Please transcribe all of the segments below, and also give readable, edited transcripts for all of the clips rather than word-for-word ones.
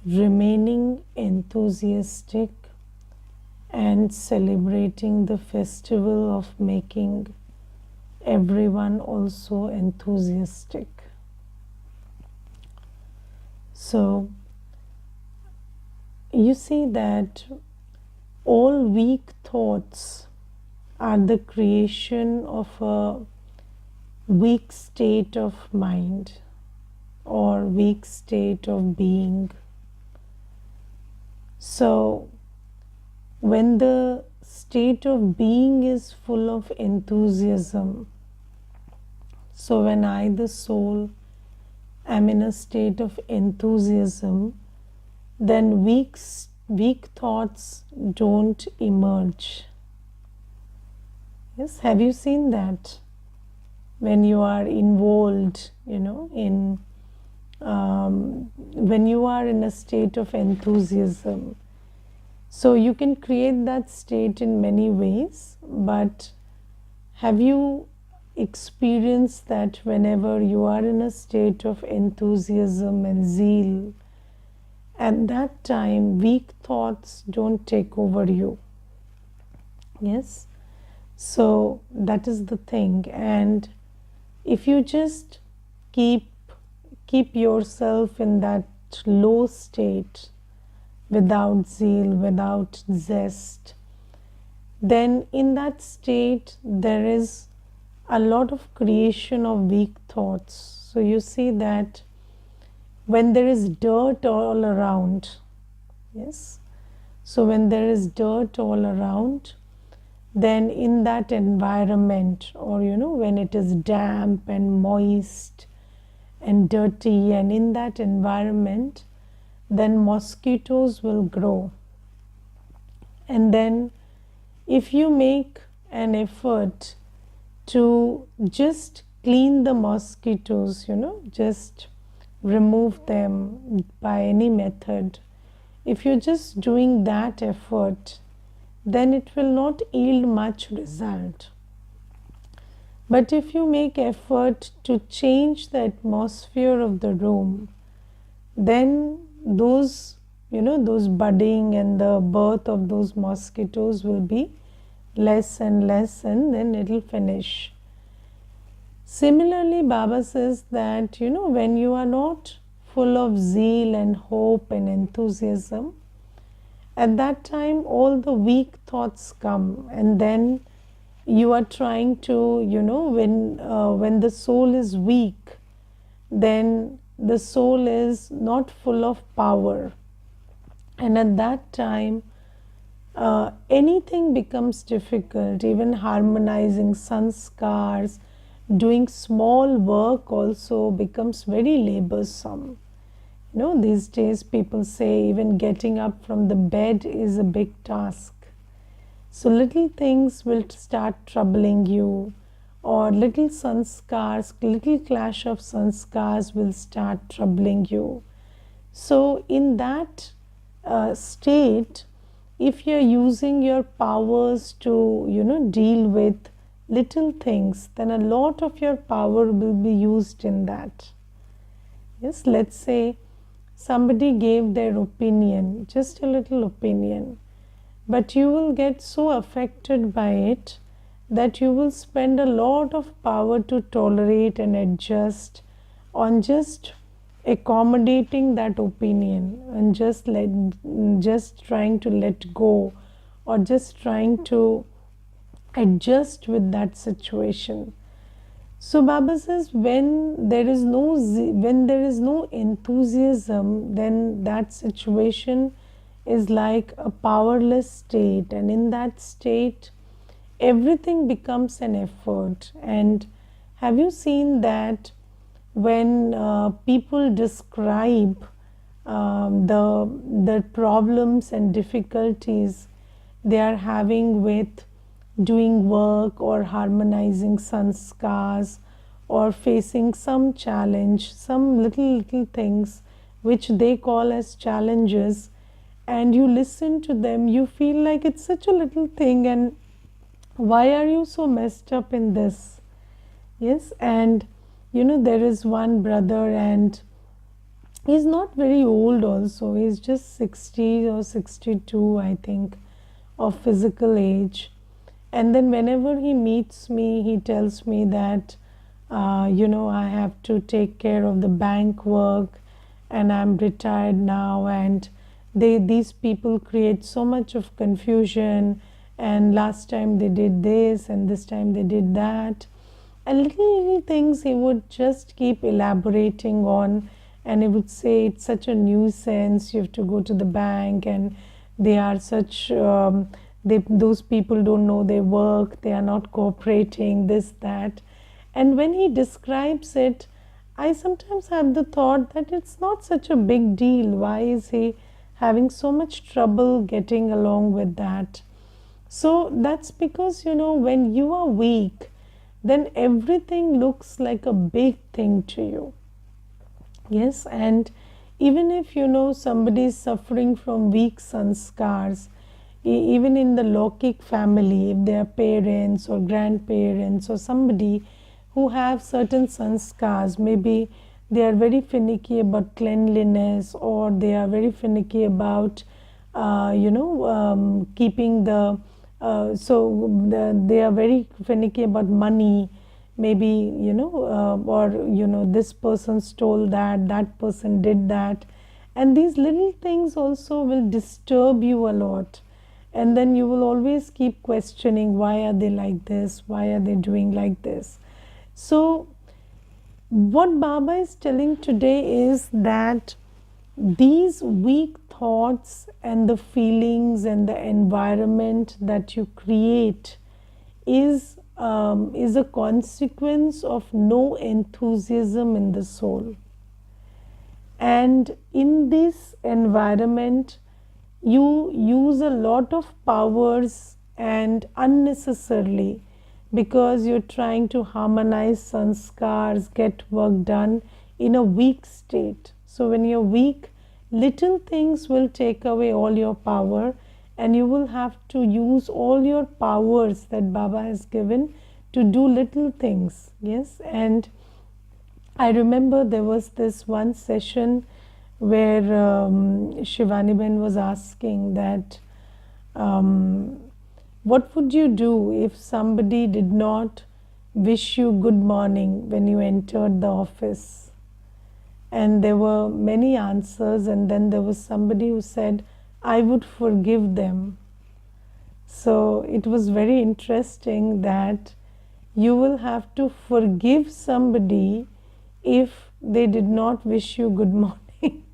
remaining enthusiastic and celebrating the festival of making everyone also enthusiastic. So you see that all weak thoughts are the creation of a weak state of mind or weak state of being. So when the state of being is full of enthusiasm, so when I, the soul, am in a state of enthusiasm, then weak thoughts don't emerge. Yes, have you seen that? When you are involved, in when you are in a state of enthusiasm, so you can create that state in many ways, but have you experienced that whenever you are in a state of enthusiasm and zeal, at that time weak thoughts don't take over you? Yes, so that is the thing. And if you just keep yourself in that low state, without zeal, without zest, then in that state there is a lot of creation of weak thoughts. So you see that when there is dirt all around, yes, so when there is dirt all around, then in that environment, or when it is damp and moist and dirty, and in that environment, then mosquitoes will grow. And then if you make an effort to just clean the mosquitoes, just remove them by any method, if you're just doing that effort, then it will not yield much result. But if you make effort to change the atmosphere of the room, then those budding and the birth of those mosquitoes will be less and less, and then it will finish. Similarly, Baba says that when you are not full of zeal and hope and enthusiasm, at that time all the weak thoughts come, and then you are trying to, when the soul is weak, then the soul is not full of power, and at that time anything becomes difficult. Even harmonizing sanskars, doing small work also becomes very laborsome. These days people say even getting up from the bed is a big task. So little things will start troubling you, or little sanskars, little clash of sanskars will start troubling you. So in that state, if you're using your powers to deal with little things, then a lot of your power will be used in that. Yes, let's say somebody gave their opinion, just a little opinion, but you will get so affected by it that you will spend a lot of power to tolerate and adjust on just accommodating that opinion, and just trying to let go, or just trying to adjust with that situation. So Baba says when there is no enthusiasm, then that situation is like a powerless state, and in that state everything becomes an effort. And have you seen that when people describe the problems and difficulties they are having with doing work or harmonizing sanskars, or facing some challenge, some little things which they call as challenges, and you listen to them, you feel like it's such a little thing, and why are you so messed up in this? Yes, and there is one brother, and He's not very old also. He's just 60 or 62, I think, of physical age. And then whenever he meets me, he tells me that, I have to take care of the bank work and I'm retired now, and these people create so much of confusion, and last time they did this and this time they did that, and little things he would just keep elaborating on, and he would say it's such a nuisance, you have to go to the bank, and they are such those people don't know their work, they are not cooperating, this that. And when he describes it, I sometimes have the thought that it's not such a big deal. Why is he having so much trouble getting along with that? So that's because, when you are weak, then everything looks like a big thing to you. Yes, and even if somebody is suffering from weak sanskars, even in the Lokik family, if they are parents or grandparents or somebody who have certain sanskars, maybe they are very finicky about cleanliness, or they are very finicky about keeping the they are very finicky about money, maybe, or this person stole that person did that, and these little things also will disturb you a lot, and then you will always keep questioning, why are they like this, why are they doing like this? So what Baba is telling today is that these weak thoughts and the feelings and the environment that you create is a consequence of no enthusiasm in the soul. And in this environment, you use a lot of powers and unnecessarily, because you're trying to harmonize sanskars, get work done in a weak state. So when you're weak, little things will take away all your power, and you will have to use all your powers that Baba has given to do little things. Yes, and I remember there was this one session where Shivani Ben was asking that, what would you do if somebody did not wish you good morning when you entered the office? And there were many answers, and then there was somebody who said, I would forgive them. So it was very interesting that you will have to forgive somebody if they did not wish you good morning.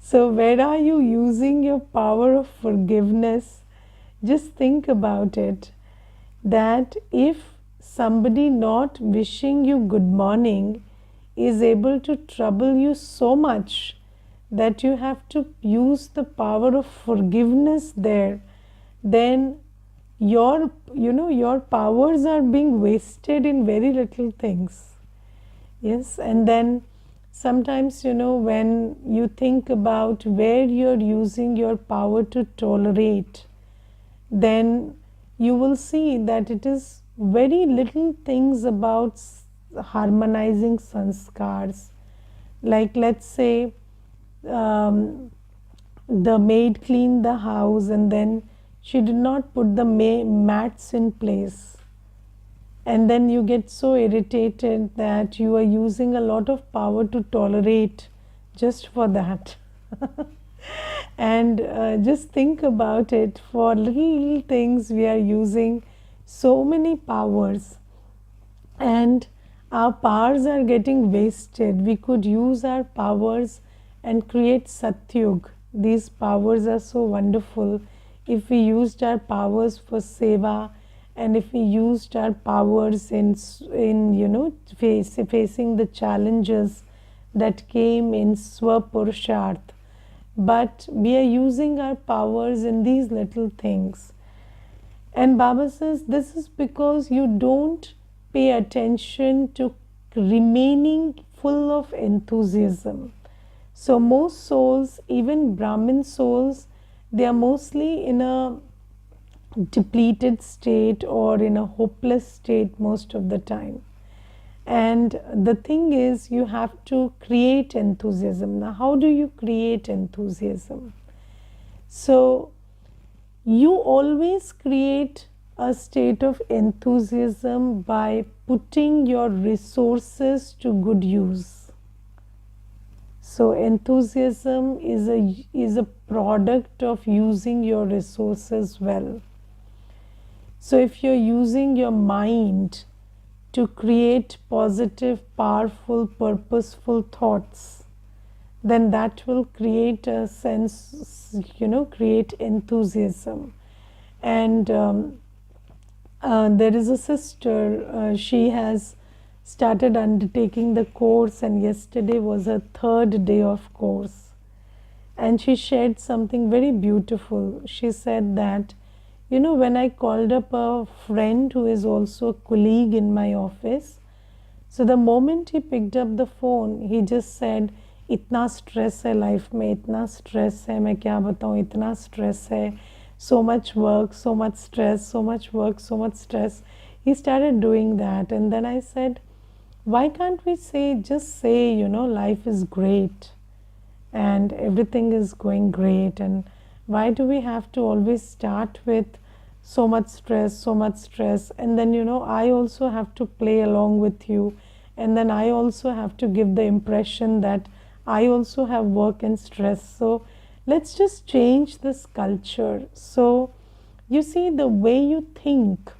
So where are you using your power of forgiveness? Just think about it, that if somebody not wishing you good morning is able to trouble you so much that you have to use the power of forgiveness there, then your powers are being wasted in very little things. Yes, and then sometimes, when you think about where you're using your power to tolerate, then you will see that it is very little things about harmonizing sanskars. Like, let's say the maid cleaned the house and then she did not put the mats in place, and then you get so irritated that you are using a lot of power to tolerate just for that. And just think about it, for little things we are using so many powers, and our powers are getting wasted. We could use our powers and create satyug. These powers are so wonderful. If we used our powers for seva, and if we used our powers in facing the challenges that came in swapurusharth, but we are using our powers in these little things. And Baba says this is because you don't pay attention to remaining full of enthusiasm. So most souls, even Brahmin souls, they are mostly in a depleted state or in a hopeless state most of the time. And the thing is, you have to create enthusiasm. Now, how do you create enthusiasm? So, you always create a state of enthusiasm by putting your resources to good use. So, enthusiasm is a product of using your resources well. So, if you're using your mind to create positive, powerful, purposeful thoughts, then that will create a sense, create enthusiasm. And there is a sister, she has started undertaking the course, and yesterday was her third day of course. And she shared something very beautiful. She said that, when I called up a friend who is also a colleague in my office, so the moment he picked up the phone, he just said, इतना stress है life में, इतना stress है, मैं क्या बताऊँ, इतना stress है, so much work, so much stress, so much work, so much stress. He started doing that. And then I said, why can't we just say, life is great and everything is going great, and why do we have to always start with so much stress, so much stress? And then, I also have to play along with you, and then I also have to give the impression that I also have work and stress. So let's just change this culture. So you see, the way you think,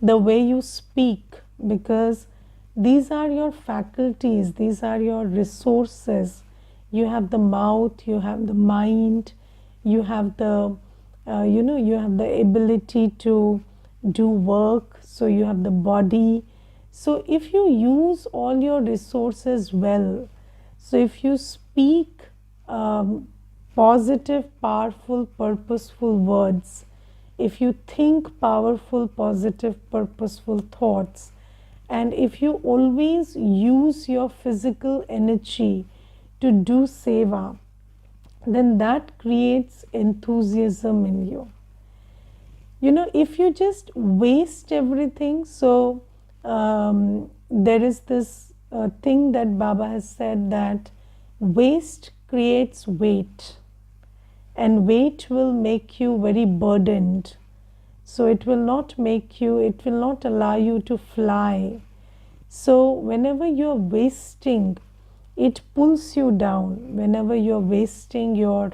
the way you speak, because these are your faculties, these are your resources. You have the mouth, you have the mind, you have the you have the ability to do work, so you have the body. So if you use all your resources well, so if you speak positive, powerful, purposeful words, if you think powerful, positive, purposeful thoughts, and if you always use your physical energy to do seva, then that creates enthusiasm in you. If you just waste everything, so there is this thing that Baba has said, that waste creates weight, and weight will make you very burdened. So it will not allow you to fly. So whenever you're wasting, it pulls you down. Whenever you're wasting your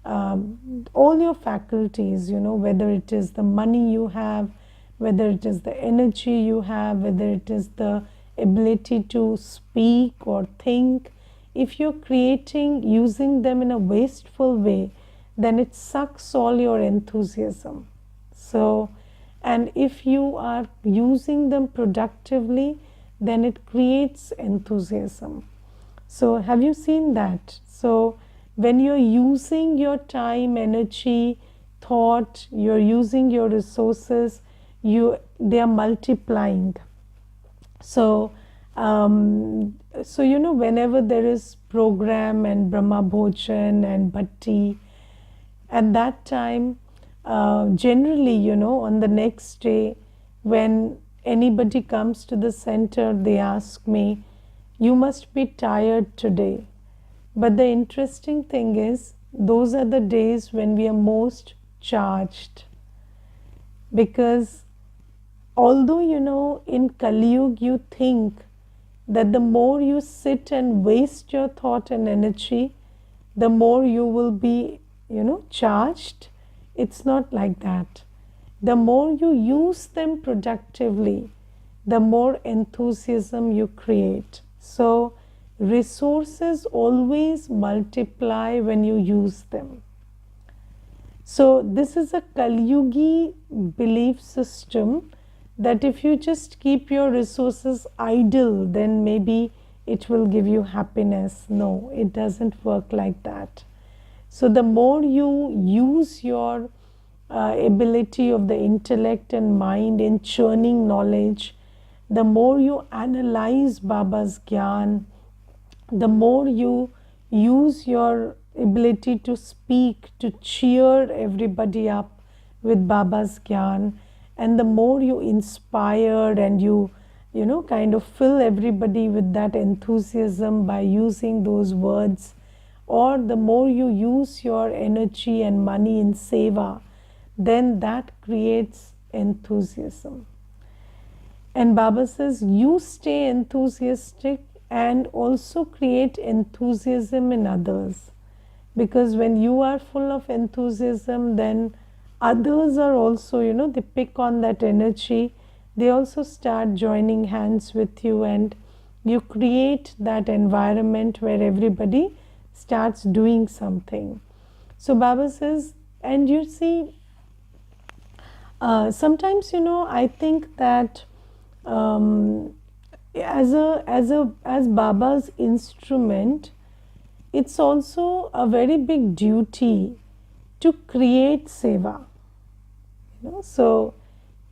all your faculties, whether it is the money you have, whether it is the energy you have, whether it is the ability to speak or think, if you're using them in a wasteful way, then it sucks all your enthusiasm. So, and if you are using them productively, then it creates enthusiasm. So have you seen that? So when you're using your time, energy, thought, you're using your resources, they are multiplying. So whenever there is program and Brahma Bhojan and Bhatti, at that time, generally, on the next day, when anybody comes to the center, they ask me, you must be tired today. But the interesting thing is, those are the days when we are most charged. Because although, in Kali Yuga, you think that the more you sit and waste your thought and energy, the more you will be, charged. It's not like that. The more you use them productively, the more enthusiasm you create. So resources always multiply when you use them. So this is a Kali Yugi belief system, that if you just keep your resources idle, then maybe it will give you happiness. No, it doesn't work like that. So the more you use your ability of the intellect and mind in churning knowledge, the more you analyze Baba's Gyan, the more you use your ability to speak, to cheer everybody up with Baba's Gyan, and the more you inspire and you kind of fill everybody with that enthusiasm by using those words, or the more you use your energy and money in seva, then that creates enthusiasm. And Baba says, you stay enthusiastic and also create enthusiasm in others. Because when you are full of enthusiasm, then others are also, they pick on that energy. They also start joining hands with you, and you create that environment where everybody starts doing something. So Baba says, and you see, sometimes, I think that as Baba's instrument, it's also a very big duty to create seva. So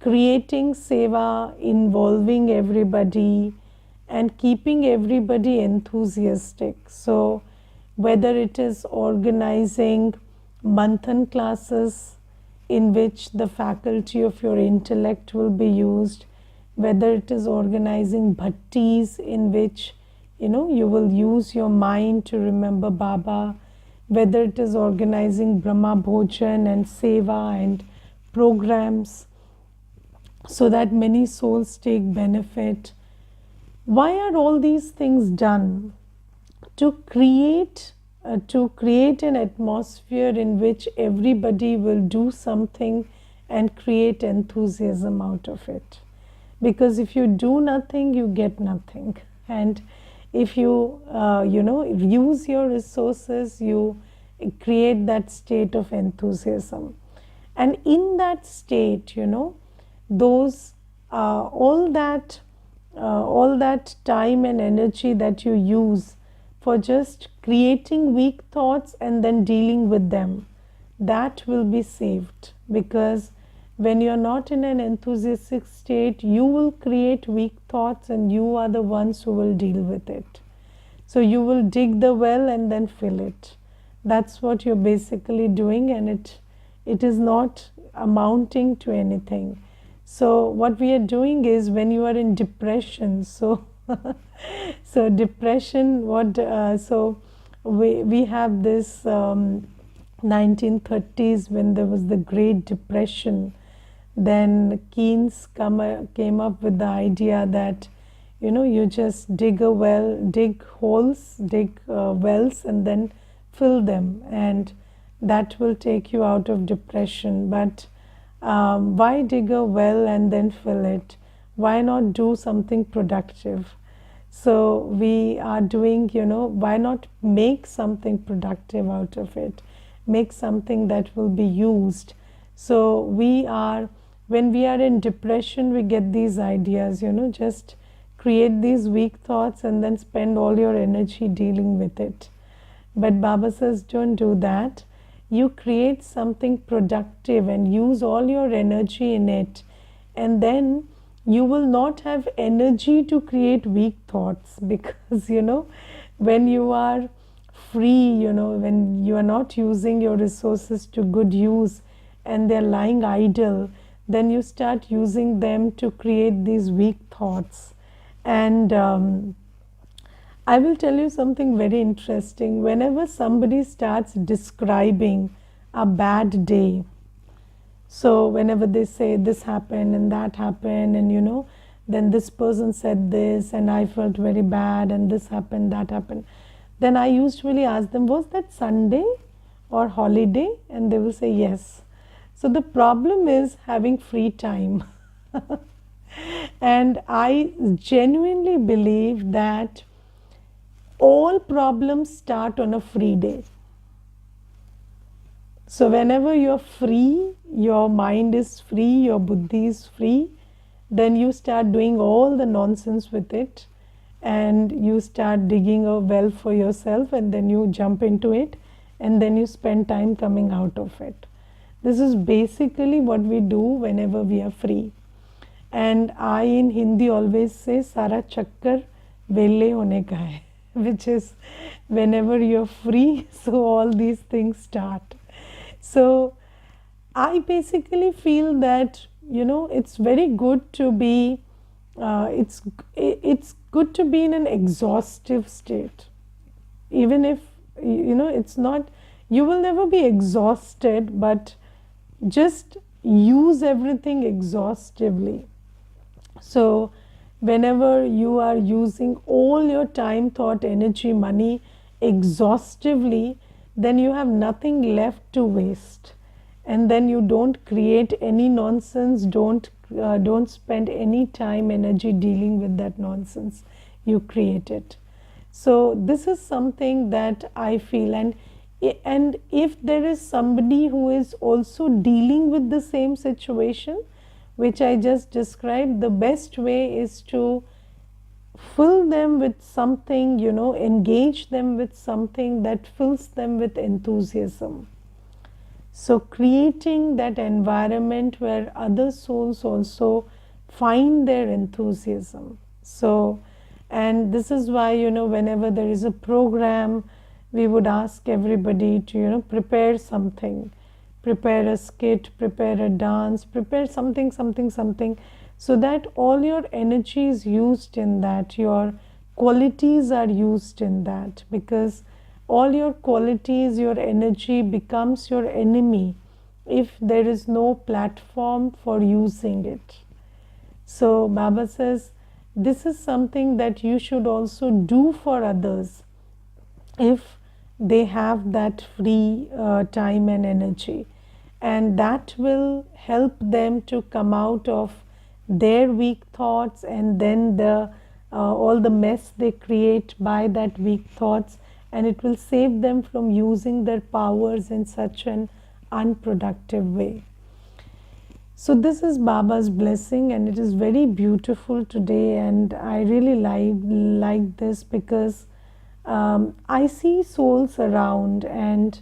creating seva, involving everybody and keeping everybody enthusiastic. So whether it is organizing manthan classes in which the faculty of your intellect will be used, whether it is organizing bhattis in which you will use your mind to remember Baba, whether it is organizing Brahma Bhojan and Seva and programs so that many souls take benefit. Why are all these things done? To create an atmosphere in which everybody will do something and create enthusiasm out of it. Because if you do nothing, you get nothing. And if you use your resources, you create that state of enthusiasm. And in that state, those all that time and energy that you use for just creating weak thoughts and then dealing with them, that will be saved. Because when you're not in an enthusiastic state, you will create weak thoughts and you are the ones who will deal with it. So you will dig the well and then fill it. That's what you're basically doing, and it is not amounting to anything. So what we are doing is, when you are in depression, so depression, so we have this 1930s when there was the Great Depression. Then Keynes came up with the idea that you just dig wells and then fill them, and that will take you out of depression. But why dig a well and then fill it? Why not do something productive? So we are doing, why not make something productive out of it? Make something that will be used. So when we are in depression, we get these ideas, just create these weak thoughts and then spend all your energy dealing with it. But Baba says, don't do that. You create something productive and use all your energy in it, and then you will not have energy to create weak thoughts. Because when you are free, when you are not using your resources to good use and they're lying idle, then you start using them to create these weak thoughts. And I will tell you something very interesting. Whenever somebody starts describing a bad day, so whenever they say this happened and that happened, and then this person said this and I felt very bad, and this happened, that happened, then I usually ask them, was that Sunday or holiday? And they will say yes. So the problem is having free time. And I genuinely believe that all problems start on a free day. So whenever you're free, your mind is free, your buddhi is free, then you start doing all the nonsense with it, and you start digging a well for yourself, and then you jump into it, and then you spend time coming out of it. This is basically what we do whenever we are free. And I in Hindi always say, Sara chakkar velle hone ka hai, which is whenever you're free, so all these things start. So I basically feel that, it's very good to be it's good to be in an exhaustive state, even if it's not, you will never be exhausted, but just use everything exhaustively. So whenever you are using all your time, thought, energy, money exhaustively, then you have nothing left to waste, and then you don't create any nonsense, don't spend any time, energy dealing with that nonsense you created. So this is something that I feel. And if there is somebody who is also dealing with the same situation which I just described, the best way is to fill them with something, engage them with something that fills them with enthusiasm. So creating that environment where other souls also find their enthusiasm. So, and this is why, whenever there is a program, we would ask everybody to, prepare something, prepare a skit, prepare a dance, prepare something, so that all your energy is used in that, your qualities are used in that, because all your qualities, your energy becomes your enemy if there is no platform for using it. So Baba says this is something that you should also do for others if they have that free time and energy, and that will help them to come out of their weak thoughts, and then the all the mess they create by that weak thoughts, and it will save them from using their powers in such an unproductive way. So this is Baba's blessing, and it is very beautiful today, and I really like this because I see souls around, and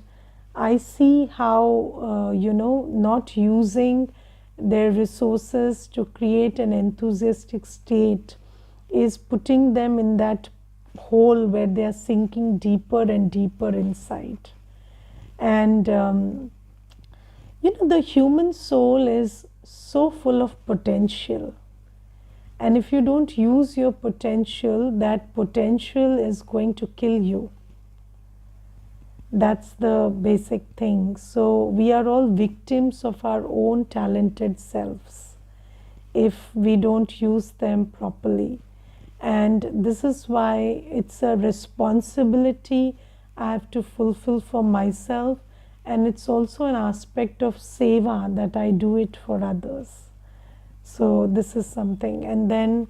I see how not using their resources to create an enthusiastic state is putting them in that hole where they are sinking deeper and deeper inside. And the human soul is so full of potential, and if you don't use your potential, that potential is going to kill you. That's the basic thing. So we are all victims of our own talented selves if we don't use them properly. And this is why it's a responsibility I have to fulfill for myself, and it's also an aspect of seva that I do it for others. So this is something. And then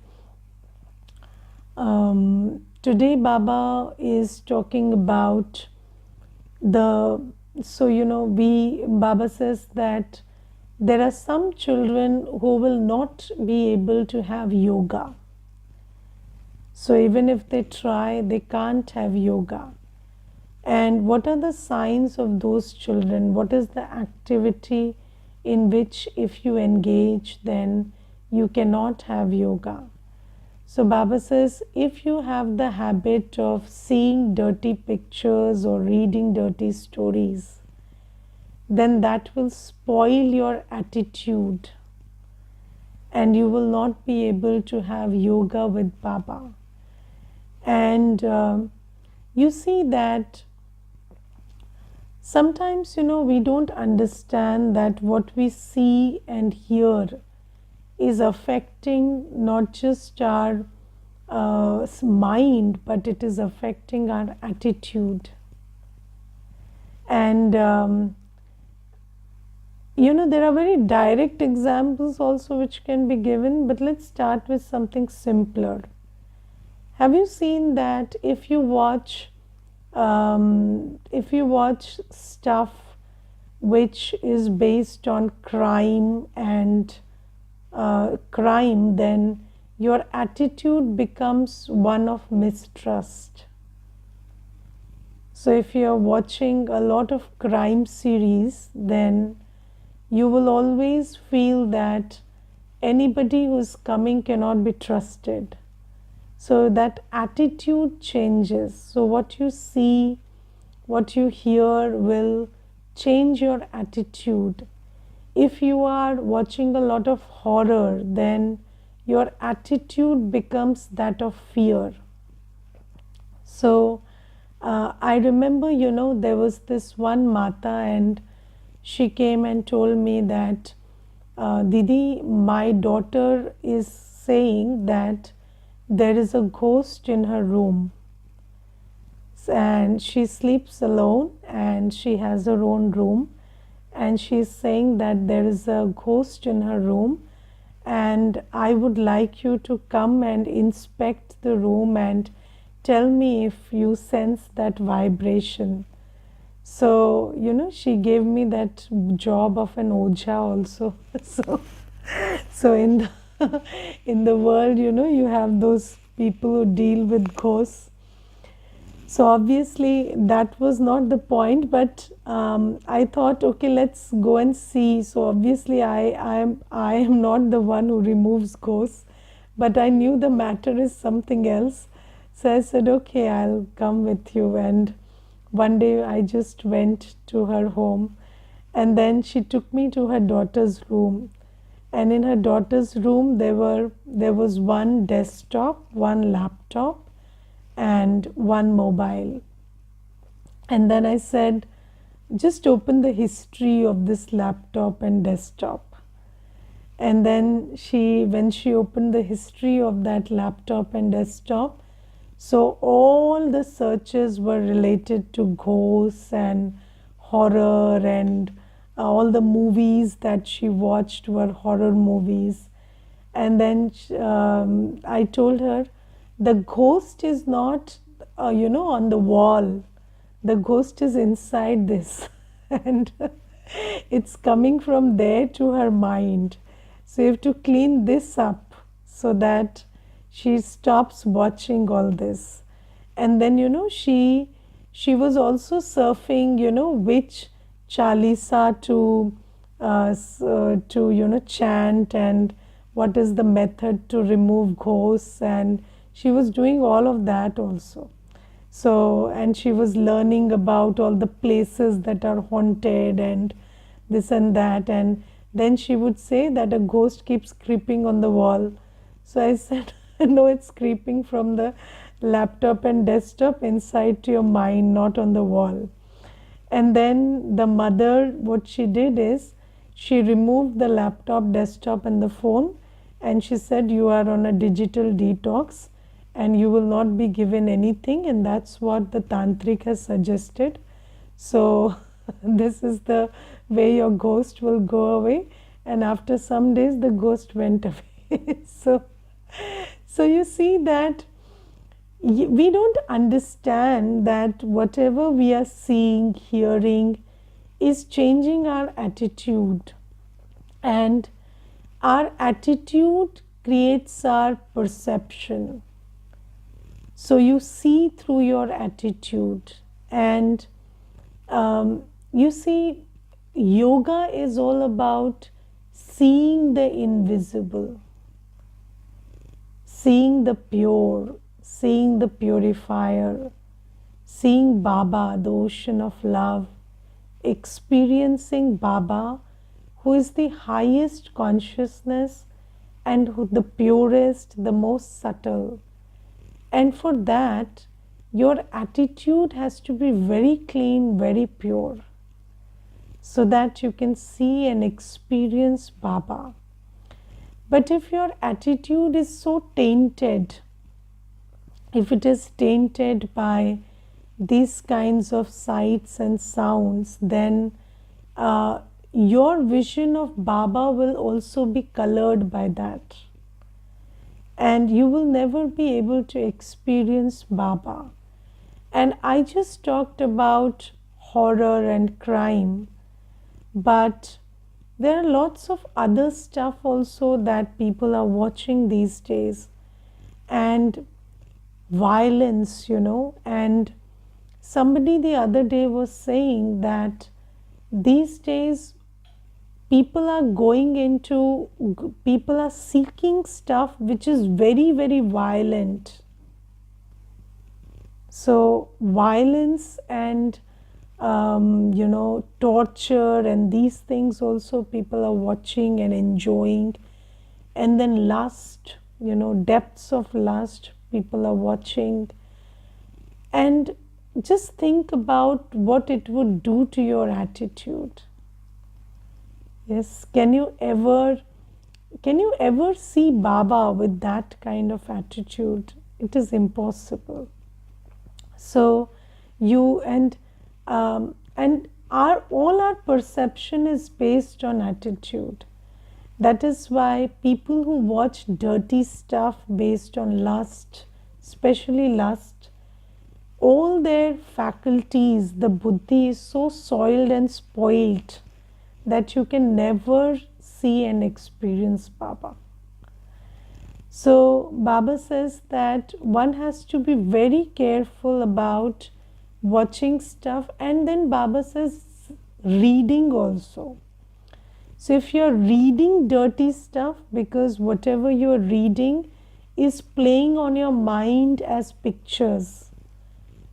today Baba is talking about Baba says that there are some children who will not be able to have yoga. So even if they try, they can't have yoga. And what are the signs of those children? What is the activity in which if you engage, then you cannot have yoga? So Baba says, if you have the habit of seeing dirty pictures or reading dirty stories, then that will spoil your attitude, and you will not be able to have yoga with Baba. And you see that sometimes, we don't understand that what we see and hear is affecting not just our mind, but it is affecting our attitude. And there are very direct examples also which can be given, but let's start with something simpler. Have you seen that if you watch stuff which is based on crime, then your attitude becomes one of mistrust. So if you are watching a lot of crime series, then you will always feel that anybody who is coming cannot be trusted. So that attitude changes. So what you see, what you hear will change your attitude. If you are watching a lot of horror, then your attitude becomes that of fear. So I remember, there was this one Mata, and she came and told me that, Didi, my daughter is saying that there is a ghost in her room, and she sleeps alone and she has her own room, and she's saying that there is a ghost in her room, and I would like you to come and inspect the room and tell me if you sense that vibration. So, she gave me that job of an oja also. So in the in the world, you have those people who deal with ghosts. So obviously that was not the point, but I thought, okay, let's go and see. So obviously I am not the one who removes ghosts, but I knew the matter is something else. So I said, okay, I'll come with you. And one day I just went to her home, and then she took me to her daughter's room. And in her daughter's room there was one desktop, one laptop, and one mobile. And then I said, just open the history of this laptop and desktop. And then when she opened the history of that laptop and desktop, so all the searches were related to ghosts and horror, and all the movies that she watched were horror movies. And then I told her, the ghost is not, on the wall. The ghost is inside this. And it's coming from there to her mind. So you have to clean this up so that she stops watching all this. And then, she was also surfing, which Chalisa to chant, and what is the method to remove ghosts, and she was doing all of that also. So, and she was learning about all the places that are haunted and this and that, and then she would say that a ghost keeps creeping on the wall. So I said, no, it's creeping from the laptop and desktop inside to your mind, not on the wall. And then the mother, what she did is, she removed the laptop, desktop, and the phone, and she said, you are on a digital detox and you will not be given anything, and that's what the tantric has suggested. So this is the way your ghost will go away. And after some days the ghost went away. So you see that we don't understand that whatever we are seeing, hearing, is changing our attitude, and our attitude creates our perception. So you see through your attitude, and you see, yoga is all about seeing the invisible, seeing the pure, seeing the purifier, seeing Baba, the ocean of love, experiencing Baba, who is the highest consciousness and who the purest, the most subtle. And for that, your attitude has to be very clean, very pure, so that you can see and experience Baba. But if your attitude is so tainted, if it is tainted by these kinds of sights and sounds, then your vision of Baba will also be colored by that. And you will never be able to experience Baba. And I just talked about horror and crime, but there are lots of other stuff also that people are watching these days, and violence, and somebody the other day was saying that these days people are seeking stuff which is very, very violent. So violence and torture and these things also people are watching and enjoying. and then lust, depths of lust, people are watching. And just think about what it would do to your attitude. Yes, can you ever see Baba with that kind of attitude? It is impossible. So you and our all our perception is based on attitude. That is why people who watch dirty stuff based on lust, especially lust, all their faculties, the buddhi is so soiled and spoiled that you can never see and experience Baba. So Baba says that one has to be very careful about watching stuff, and then Baba says reading also. So if you're reading dirty stuff, because whatever you're reading is playing on your mind as pictures.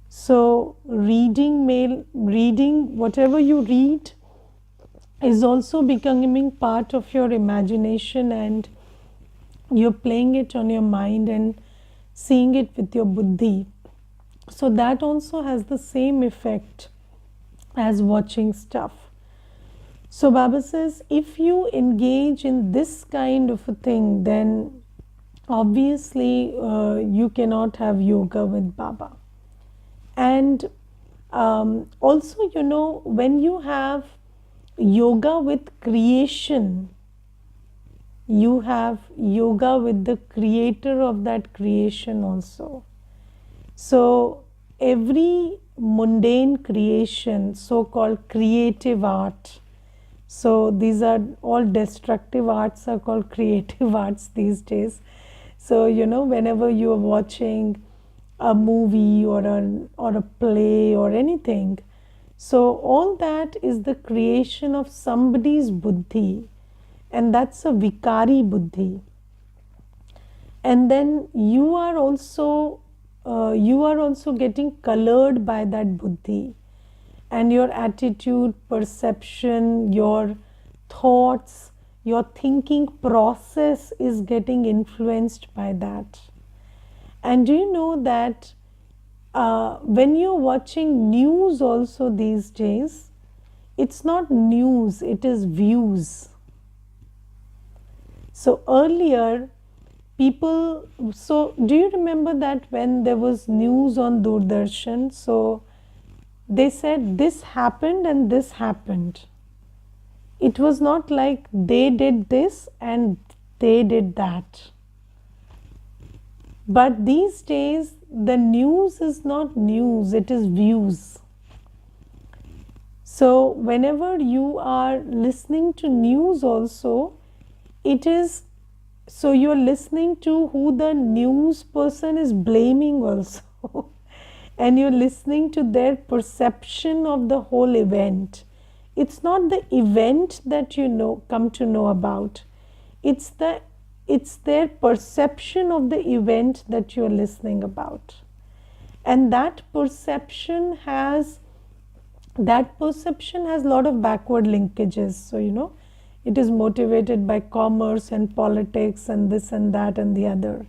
So reading whatever you read is also becoming part of your imagination, and you're playing it on your mind and seeing it with your buddhi. So that also has the same effect as watching stuff. So Baba says, if you engage in this kind of a thing, then obviously you cannot have yoga with Baba. And also, when you have yoga with creation, you have yoga with the creator of that creation also. So every mundane creation, so-called creative art, so these are all destructive arts are called creative arts these days. So whenever you are watching a movie or a play or anything, so all that is the creation of somebody's buddhi, and that's a vikari buddhi. And then you are also getting colored by that buddhi, and your attitude, perception, your thoughts, your thinking process is getting influenced by that. And do you know that when you're watching news also these days, it's not news, it is views. So earlier people, so do you remember that when there was news on Doordarshan, so they said this happened and this happened. It was not like they did this and they did that. But these days the news is not news, it is views. So whenever you are listening to news also, it is, so you're listening to who the news person is blaming also. And you're listening to their perception of the whole event. It's not the event that come to know about. It's their perception of the event that you're listening about. And that perception has a lot of backward linkages. So it is motivated by commerce and politics and this and that and the other.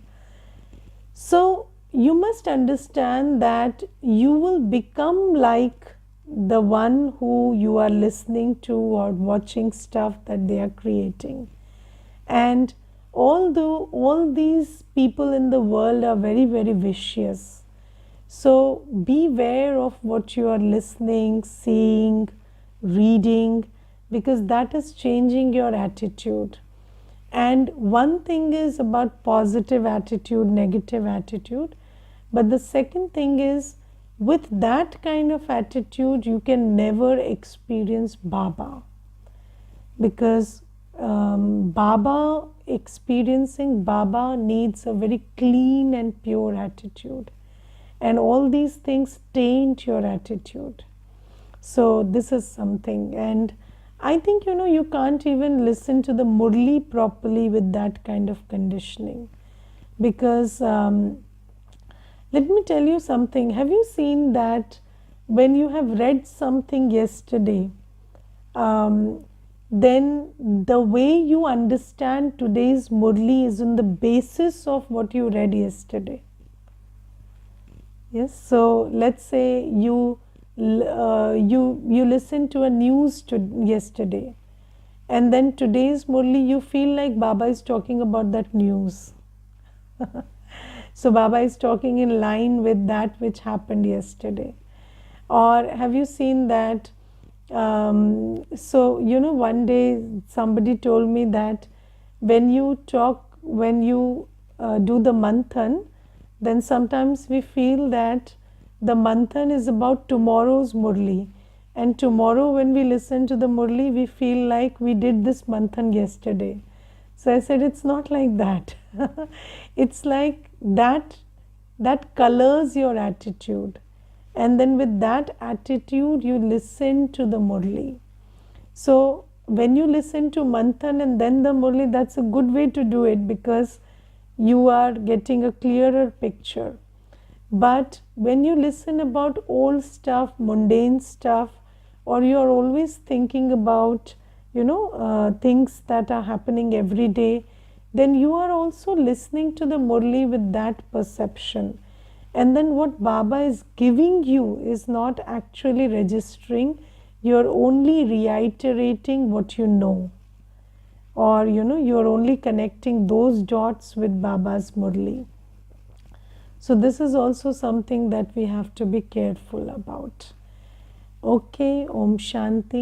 So you must understand that you will become like the one who you are listening to or watching stuff that they are creating. And although all these people in the world are very, very vicious, so beware of what you are listening, seeing, reading, because that is changing your attitude. And one thing is about positive attitude, negative attitude. But the second thing is, with that kind of attitude, you can never experience Baba. Because experiencing Baba needs a very clean and pure attitude. And all these things taint your attitude. So this is something. And I think, you can't even listen to the Murli properly with that kind of conditioning. Because let me tell you something. Have you seen that when you have read something yesterday, then the way you understand today's Murli is on the basis of what you read yesterday. Yes, so let's say you listen to a news yesterday, and then today's Murli you feel like Baba is talking about that news. So Baba is talking in line with that which happened yesterday. Or have you seen that? One day somebody told me that when you do the manthan, then sometimes we feel that the manthan is about tomorrow's Murli. And tomorrow, when we listen to the Murli, we feel like we did this manthan yesterday. So I said, it's not like that. It's like that colors your attitude. And then with that attitude, you listen to the Murli. So when you listen to Manthan and then the Murli, that's a good way to do it because you are getting a clearer picture. But when you listen about old stuff, mundane stuff, or you are always thinking about, things that are happening every day, then you are also listening to the Murli with that perception. And then what Baba is giving you is not actually registering, you're only reiterating what you know. Or you're only connecting those dots with Baba's Murli. So this is also something that we have to be careful about. Okay, Om Shanti.